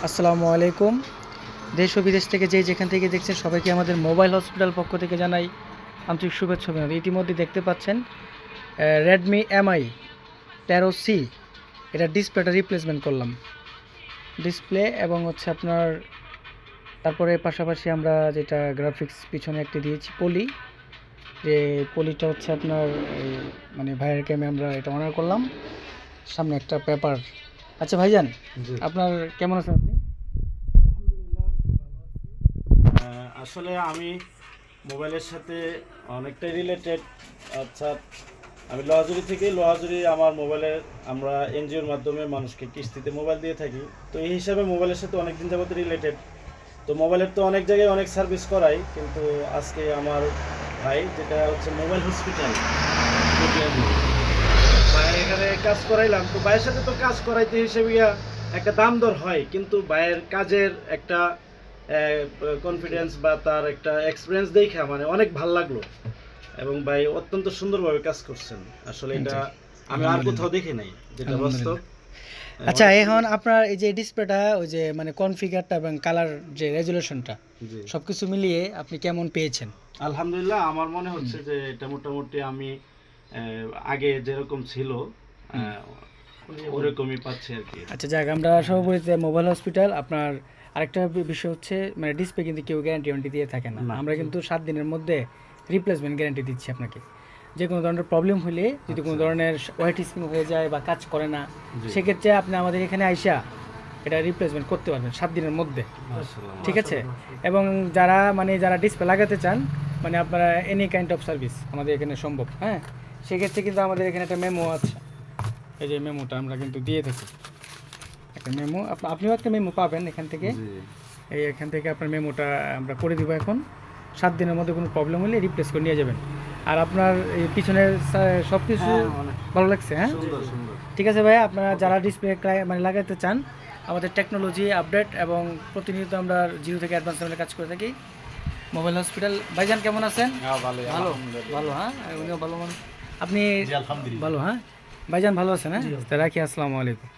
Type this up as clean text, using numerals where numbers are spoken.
আসসালামু আলাইকুম। দেশ ও বিদেশ থেকে যেখান থেকে দেখছেন সবাইকে আমাদের মোবাইল হসপিটাল পক্ষ থেকে জানাই আন্তরিক শুভেচ্ছা অভিনন্দন। ইতিমধ্যে দেখতে পাচ্ছেন রেডমি এমআই 13C, এটা ডিসপ্লেটা রিপ্লেসমেন্ট করলাম, ডিসপ্লে এবং হচ্ছে আপনার তারপরে পাশাপাশি আমরা যেটা গ্রাফিক্স পিছনে একটি দিয়েছি পলি, যে পলিটা হচ্ছে আপনার মানে ভাইয়ের ক্যামে আমরা এটা অনার করলাম, সামনে একটা পেপার। আচ্ছা ভাইজান, আপনার কেমন আছেন আপনি? আসলে আমি মোবাইলের সাথে অনেকটাই রিলেটেড। আচ্ছা, আমি লোহাজুরি আমার মোবাইলে আমরা এনজিওর মাধ্যমে মানুষকে কিস্তিতে মোবাইল দিয়ে থাকি। তো এই হিসাবে মোবাইলের সাথে অনেক দিন যাবত রিলেটেড। তো মোবাইলের তো অনেক জায়গায় অনেক সার্ভিস করাই, কিন্তু আজকে আমার ভাই যেটা হচ্ছে মোবাইল হসপিটাল ভাই এখানে কাজ করাইলাম। তো ভাইয়ের সাথে তো কাজ করাইতে হিসেবে একটা দাম দর হয়, কিন্তু ভাইয়ের কাজের একটা কনফিডেন্স বা তার একটা এক্সপিরিয়েন্স দেখা মানে অনেক ভালো লাগলো, এবং ভাই অত্যন্ত সুন্দরভাবে কাজ করছেন। আসলে এটা আমি আর কোথাও দেখি নাই, যেটা বাস্তব। আচ্ছা, এখন আপনার এই যে ডিসপ্লেটা, ওই যে মানে কনফিগারটা এবং কালার যে রেজুলেশনটা সবকিছু মিলিয়ে আপনি কেমন পেয়েছেন? আলহামদুলিল্লাহ, আমার মনে হচ্ছে যে এটা মোটামুটি আমি আগে যেরকম ছিল ওরকমই পাচ্ছি আর কি। আচ্ছা যাক, আমরা সর্বোপরি মোবাইল হসপিটাল আপনার আরেকটা বিষয় হচ্ছে মানে ডিসপ্লে কিন্তু কেউ গ্যারান্টি দিয়ে থাকে না। আমরা কিন্তু 7 দিনের মধ্যে রিপ্লেসমেন্ট গ্যারান্টি দিচ্ছি আপনাকে। যে কোনো ধরনের প্রবলেম হলে, যদি কোনো ধরনের হোয়াইট স্ক্রিন হয়ে যায় বা কাজ করে না, সেক্ষেত্রে আপনি আমাদের এখানে আইসা এটা রিপ্লেসমেন্ট করতে পারবেন 7 দিনের মধ্যে, ঠিক আছে? এবং যারা ডিসপ্লে লাগাতে চান, মানে আপনারা এনি কাইন্ড অফ সার্ভিস আমাদের এখানে সম্ভব। হ্যাঁ, সেক্ষেত্রে কিন্তু আমাদের এখানে একটা মেমো আছে, এই যে মেমোটা আমরা কিন্তু দিয়ে থাকি, একটা মেমো। আপনিও একটা মেমো পাবেন এখান থেকে। এখান থেকে আপনার মেমোটা আমরা করে দিব। এখন 7 দিনের মধ্যে কোনো প্রবলেম হলে রিপ্লেস করে নিয়ে যাবেন। আর আপনার এই পিছনের সব কিছু ভালো লাগছে? হ্যাঁ, ঠিক আছে ভাইয়া। আপনারা যারা ডিসপ্লে মানে লাগাতে চান, আমাদের টেকনোলজি আপডেট এবং প্রতিনিয়ত আমরা জিরো থেকে অ্যাডভান্স লেভেলে কাজ করে থাকি। Mobile hospital. ভাইজান কেমন আছেন? ভালো ভালো। হ্যাঁ, উনিও ভালো। আপনি ভালো? হ্যাঁ ভাইজান, ভালো আছেন? হ্যাঁ, রাখি। আসসালামু আলাইকুম।